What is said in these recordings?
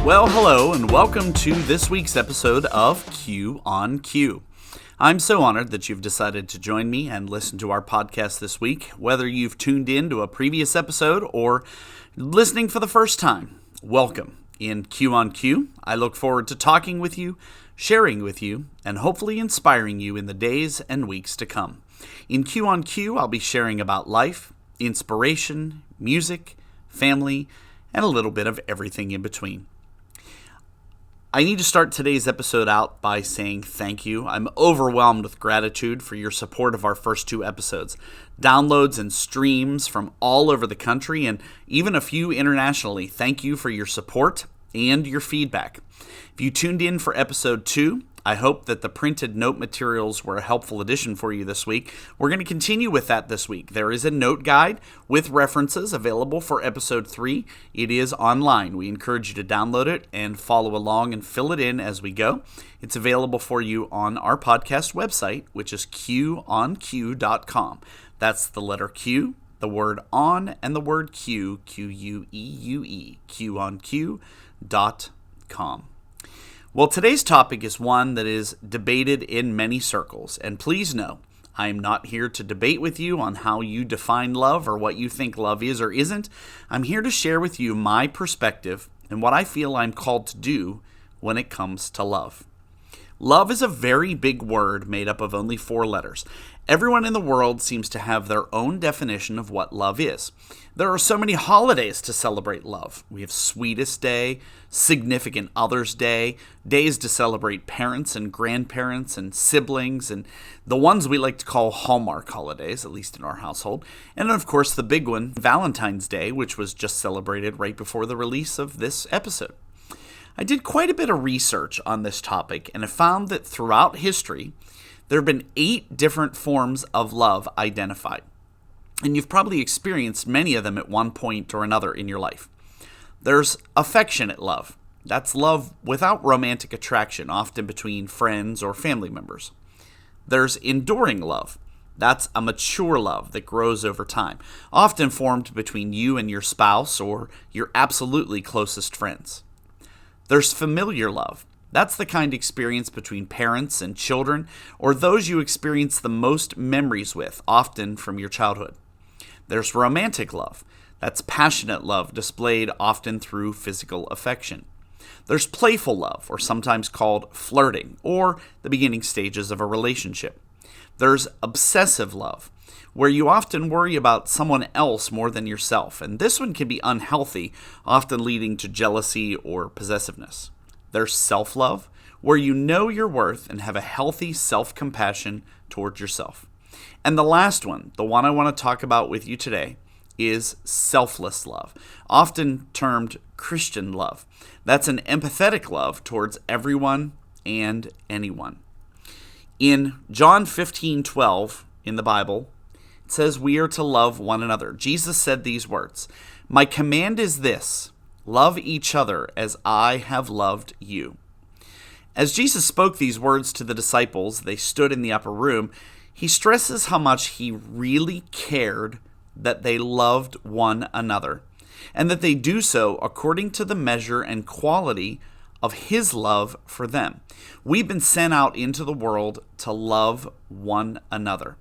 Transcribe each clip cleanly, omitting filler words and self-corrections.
Well, hello, and welcome to this week's episode of Q on Q. I'm so honored that you've decided to join me and listen to our podcast this week, whether you've tuned in to a previous episode or listening for the first time. Welcome. In Q on Q, I look forward to talking with you, sharing with you, and hopefully inspiring you in the days and weeks to come. In Q on Q, I'll be sharing about life, inspiration, music, family, and a little bit of everything in between. I need to start today's episode out by saying thank you. I'm overwhelmed with gratitude for your support of our first two episodes. Downloads and streams from all over the country and even a few internationally. Thank you for your support and your feedback. If you tuned in for episode 2, I hope that the printed note materials were a helpful addition for you this week. We're going to continue with that this week. There is a note guide with references available for episode 3. It is online. We encourage you to download it and follow along and fill it in as we go. It's available for you on our podcast website, which is qonq.com. That's the letter Q, the word on, and the word Q, Q-U-E-U-E, qonq.com. Well, today's topic is one that is debated in many circles, and please know, I am not here to debate with you on how you define love or what you think love is or isn't. I'm here to share with you my perspective and what I feel I'm called to do when it comes to love. Love is a very big word made up of only 4 letters. Everyone in the world seems to have their own definition of what love is. There are so many holidays to celebrate love. We have Sweetest Day, Significant Others Day, days to celebrate parents and grandparents and siblings, and the ones we like to call Hallmark holidays, at least in our household. And of course, the big one, Valentine's Day, which was just celebrated right before the release of this episode. I did quite a bit of research on this topic, and I found that throughout history, there have been 8 different forms of love identified. And you've probably experienced many of them at one point or another in your life. There's affectionate love. That's love without romantic attraction, often between friends or family members. There's enduring love. That's a mature love that grows over time, often formed between you and your spouse or your absolutely closest friends. There's familiar love. That's the kind experience between parents and children, or those you experience the most memories with, often from your childhood. There's romantic love. That's passionate love displayed often through physical affection. There's playful love, or sometimes called flirting, or the beginning stages of a relationship. There's obsessive love, where you often worry about someone else more than yourself, and this one can be unhealthy, often leading to jealousy or possessiveness. There's self-love, where you know your worth and have a healthy self-compassion towards yourself. And the last one, the one I want to talk about with you today, is selfless love, often termed Christian love. That's an empathetic love towards everyone and anyone. In John 15:12 in the Bible, it says we are to love one another. Jesus said these words, "My command is this, love each other as I have loved you." As Jesus spoke these words to the disciples, they stood in the upper room. He stresses how much he really cared that they loved one another, and that they do so according to the measure and quality of his love for them. We've been sent out into the world to love one another.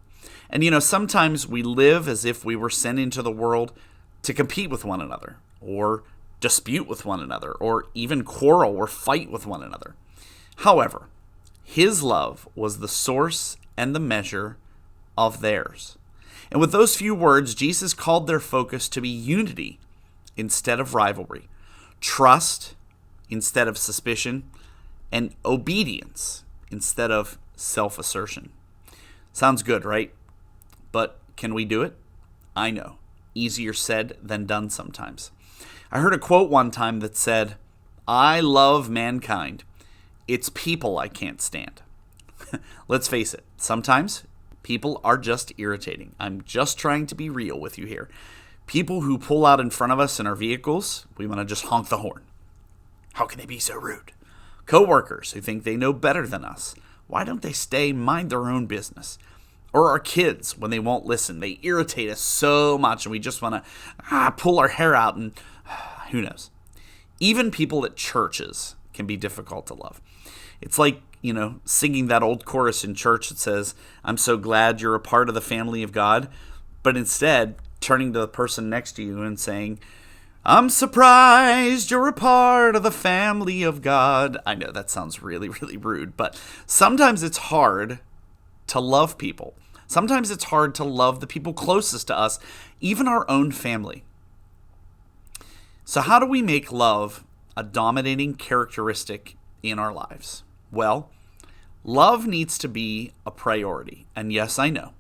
And sometimes we live as if we were sent into the world to compete with one another, or dispute with one another, or even quarrel or fight with one another. However, his love was the source and the measure of theirs. And with those few words, Jesus called their focus to be unity instead of rivalry, trust instead of suspicion, and obedience instead of self-assertion. Sounds good, right? But can we do it? I know. Easier said than done sometimes. I heard a quote one time that said, "I love mankind. It's people I can't stand." Let's face it, sometimes people are just irritating. I'm just trying to be real with you here. People who pull out in front of us in our vehicles, we want to just honk the horn. How can they be so rude? Coworkers who think they know better than us. Why don't they mind their own business? Or our kids, when they won't listen. They irritate us so much and we just want to pull our hair out and who knows. Even people at churches can be difficult to love. It's like, singing that old chorus in church that says, "I'm so glad you're a part of the family of God," but instead turning to the person next to you and saying, "I'm surprised you're a part of the family of God." I know that sounds really, really rude, but sometimes it's hard to love people. Sometimes it's hard to love the people closest to us, even our own family. So how do we make love a dominating characteristic in our lives? Well, love needs to be a priority. And yes, I know,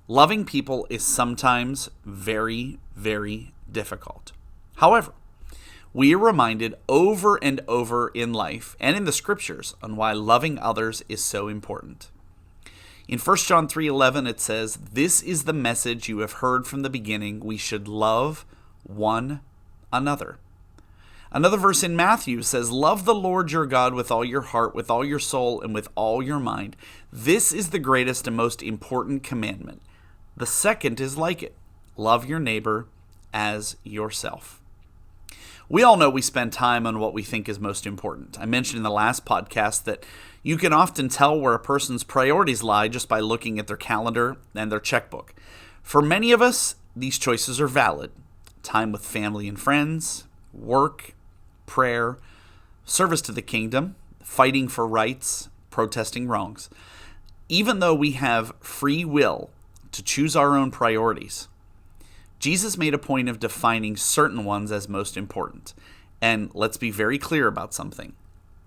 loving people is sometimes very, very difficult. However, we are reminded over and over in life and in the scriptures on why loving others is so important. In 1 John 3:11, it says, "This is the message you have heard from the beginning. We should love one another." Another verse in Matthew says, "Love the Lord your God with all your heart, with all your soul, and with all your mind. This is the greatest and most important commandment. The second is like it. Love your neighbor as yourself." We all know we spend time on what we think is most important. I mentioned in the last podcast that you can often tell where a person's priorities lie just by looking at their calendar and their checkbook. For many of us, these choices are valid. Time with family and friends, work, prayer, service to the kingdom, fighting for rights, protesting wrongs. Even though we have free will to choose our own priorities, Jesus made a point of defining certain ones as most important. And let's be very clear about something.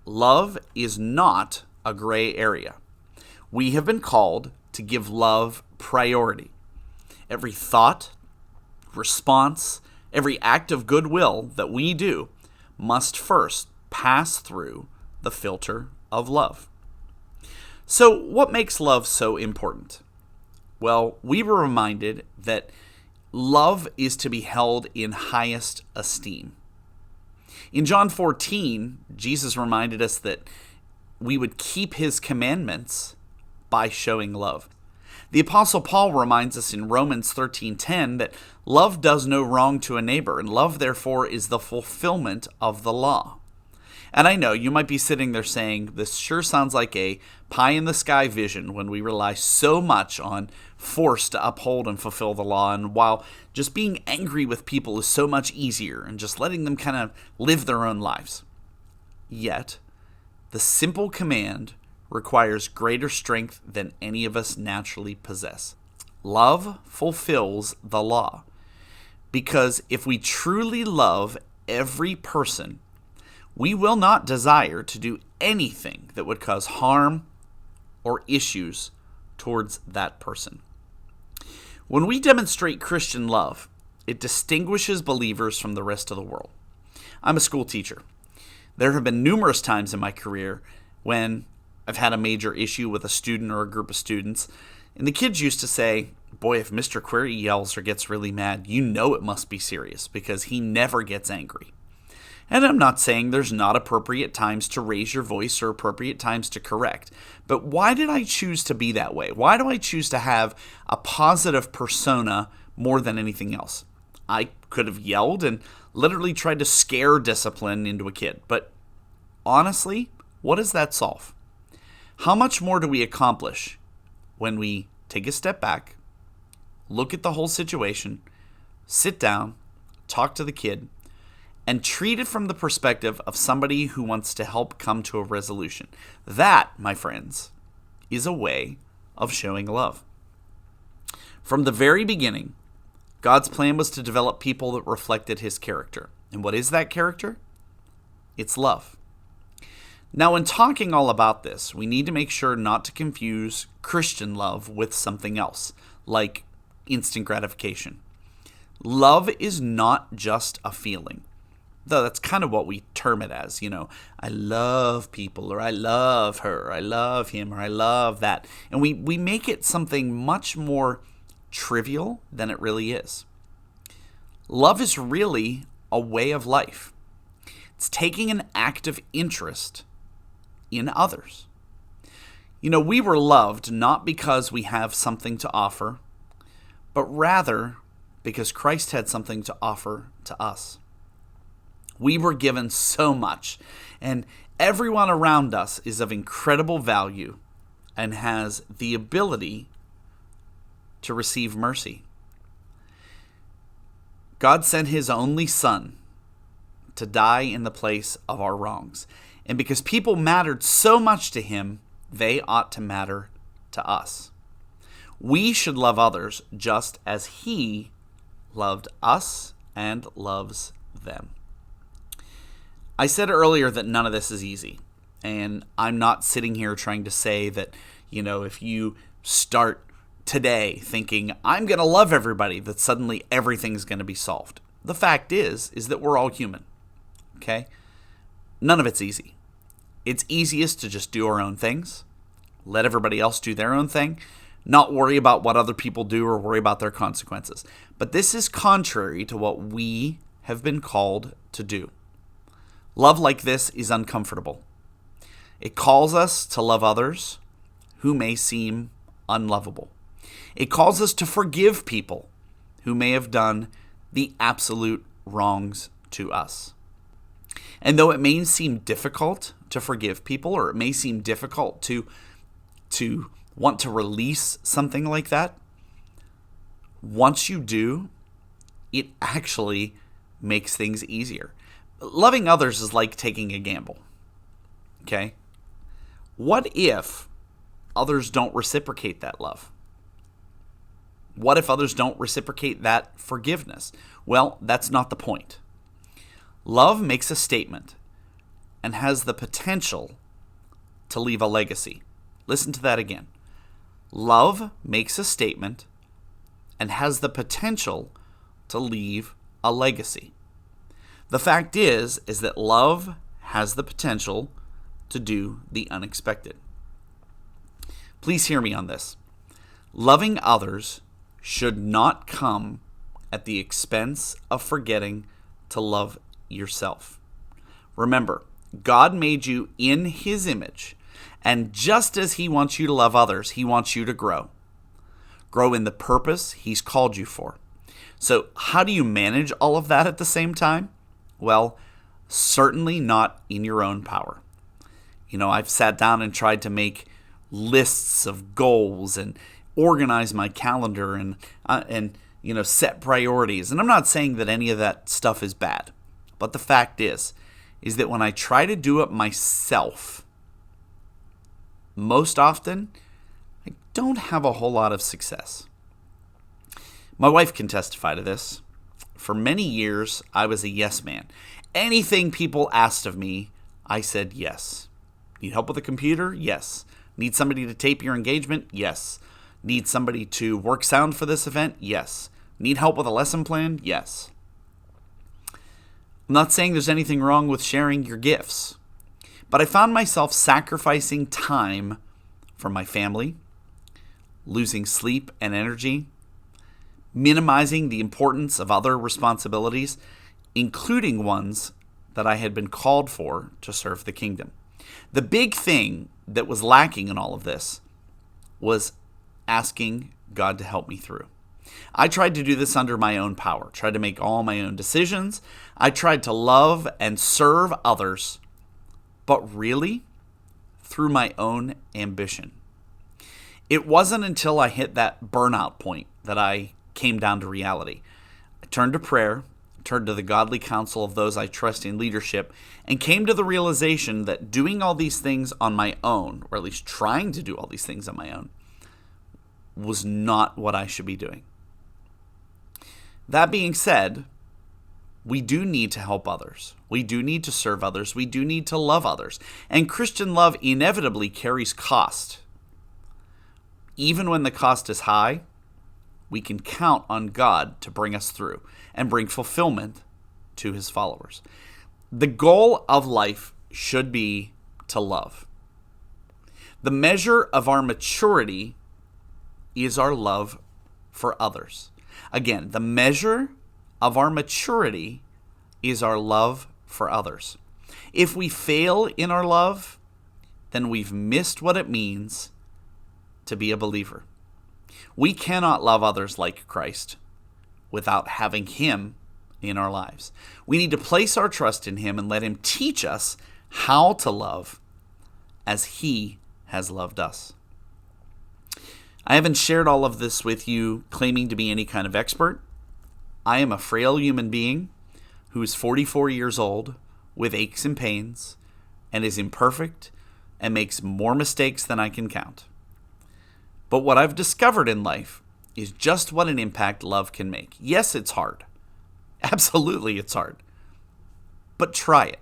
Love is not a gray area. We have been called to give love priority. Every thought, response, every act of goodwill that we do must first pass through the filter of love. So what makes love so important? Well, we were reminded that love is to be held in highest esteem. In John 14, Jesus reminded us that we would keep his commandments by showing love. The Apostle Paul reminds us in Romans 13:10 that love does no wrong to a neighbor, and love, therefore, is the fulfillment of the law. And I know you might be sitting there saying, this sure sounds like a pie-in-the-sky vision when we rely so much on force to uphold and fulfill the law, and while just being angry with people is so much easier and just letting them kind of live their own lives. Yet, the simple command requires greater strength than any of us naturally possess. Love fulfills the law, because if we truly love every person, we will not desire to do anything that would cause harm or issues towards that person. When we demonstrate Christian love, it distinguishes believers from the rest of the world. I'm a school teacher. There have been numerous times in my career when I've had a major issue with a student or a group of students, and the kids used to say, "Boy, if Mr. Querry yells or gets really mad, you know it must be serious because he never gets angry." And I'm not saying there's not appropriate times to raise your voice or appropriate times to correct, but why did I choose to be that way? Why do I choose to have a positive persona more than anything else? I could have yelled and literally tried to scare discipline into a kid, but honestly, what does that solve? How much more do we accomplish when we take a step back, look at the whole situation, sit down, talk to the kid, and treat it from the perspective of somebody who wants to help come to a resolution? That, my friends, is a way of showing love. From the very beginning, God's plan was to develop people that reflected his character. And what is that character? It's love. Now, in talking all about this, we need to make sure not to confuse Christian love with something else, like instant gratification. Love is not just a feeling, though that's kind of what we term it as. I love people, or I love her, or I love him, or I love that. And we make it something much more trivial than it really is. Love is really a way of life. It's taking an active interest in others. We were loved not because we have something to offer, but rather because Christ had something to offer to us. We were given so much, and everyone around us is of incredible value and has the ability to receive mercy. God sent his only Son to die in the place of our wrongs. And because people mattered so much to him, they ought to matter to us. We should love others just as he loved us and loves them. I said earlier that none of this is easy. And I'm not sitting here trying to say that, if you start today thinking, I'm going to love everybody, that suddenly everything's going to be solved. The fact is that we're all human. Okay? None of it's easy. It's easiest to just do our own things, let everybody else do their own thing, not worry about what other people do or worry about their consequences. But this is contrary to what we have been called to do. Love like this is uncomfortable. It calls us to love others who may seem unlovable. It calls us to forgive people who may have done the absolute wrongs to us. And though it may seem difficult to forgive people, or it may seem difficult to want to release something like that, once you do, it actually makes things easier. Loving others is like taking a gamble. Okay? What if others don't reciprocate that love? What if others don't reciprocate that forgiveness? Well, that's not the point. Love makes a statement and has the potential to leave a legacy. Listen to that again. Love makes a statement and has the potential to leave a legacy. The fact is that love has the potential to do the unexpected. Please hear me on this. Loving others should not come at the expense of forgetting to love yourself. Remember, God made you in his image, and just as he wants you to love others, he wants you to grow. Grow in the purpose he's called you for. So how do you manage all of that at the same time? Well, certainly not in your own power. I've sat down and tried to make lists of goals and organize my calendar and set priorities. And I'm not saying that any of that stuff is bad. But the fact is that when I try to do it myself, most often, I don't have a whole lot of success. My wife can testify to this. For many years, I was a yes man. Anything people asked of me, I said yes. Need help with a computer? Yes. Need somebody to tape your engagement? Yes. Need somebody to work sound for this event? Yes. Need help with a lesson plan? Yes. I'm not saying there's anything wrong with sharing your gifts, but I found myself sacrificing time from my family, losing sleep and energy, minimizing the importance of other responsibilities, including ones that I had been called for to serve the kingdom. The big thing that was lacking in all of this was asking God to help me through. I tried to do this under my own power, tried to make all my own decisions. I tried to love and serve others, but really through my own ambition. It wasn't until I hit that burnout point that I came down to reality. I turned to prayer, turned to the godly counsel of those I trust in leadership, and came to the realization that doing all these things on my own, or at least trying to do all these things on my own, was not what I should be doing. That being said, we do need to help others. We do need to serve others. We do need to love others. And Christian love inevitably carries cost. Even when the cost is high, we can count on God to bring us through and bring fulfillment to his followers. The goal of life should be to love. The measure of our maturity is our love for others. Again, the measure of our maturity is our love for others. If we fail in our love, then we've missed what it means to be a believer. We cannot love others like Christ without having him in our lives. We need to place our trust in Him and let Him teach us how to love as He has loved us. I haven't shared all of this with you claiming to be any kind of expert. I am a frail human being who is 44 years old with aches and pains and is imperfect and makes more mistakes than I can count. But what I've discovered in life is just what an impact love can make. Yes, it's hard. Absolutely, it's hard. But try it.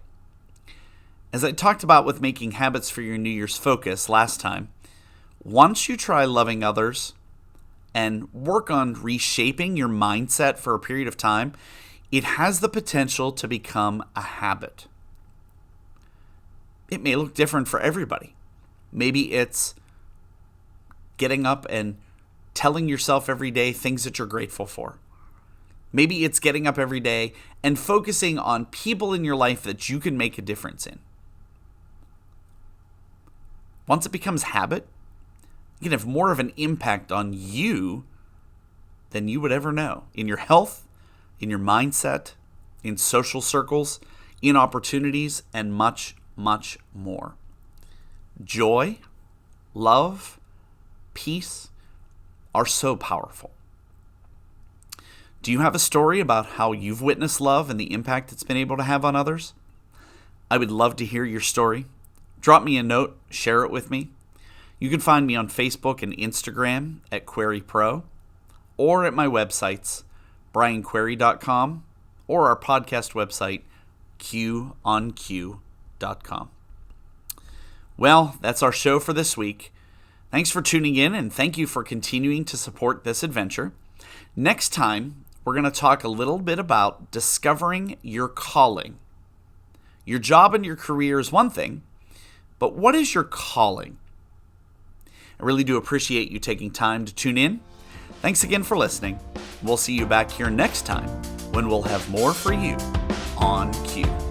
As I talked about with making habits for your New Year's focus last time, once you try loving others and work on reshaping your mindset for a period of time, it has the potential to become a habit. It may look different for everybody. Maybe it's getting up and telling yourself every day things that you're grateful for. Maybe it's getting up every day and focusing on people in your life that you can make a difference in. Once it becomes habit, you can have more of an impact on you than you would ever know. In your health, in your mindset, in social circles, in opportunities, and much, much more. Joy, love, peace are so powerful. Do you have a story about how you've witnessed love and the impact it's been able to have on others? I would love to hear your story. Drop me a note, share it with me. You can find me on Facebook and Instagram at Querry Pro, or at my websites, brianquerry.com, or our podcast website, qonq.com. Well, that's our show for this week. Thanks for tuning in, and thank you for continuing to support this adventure. Next time, we're going to talk a little bit about discovering your calling. Your job and your career is one thing, but what is your calling? I really do appreciate you taking time to tune in. Thanks again for listening. We'll see you back here next time when we'll have more for you on Q.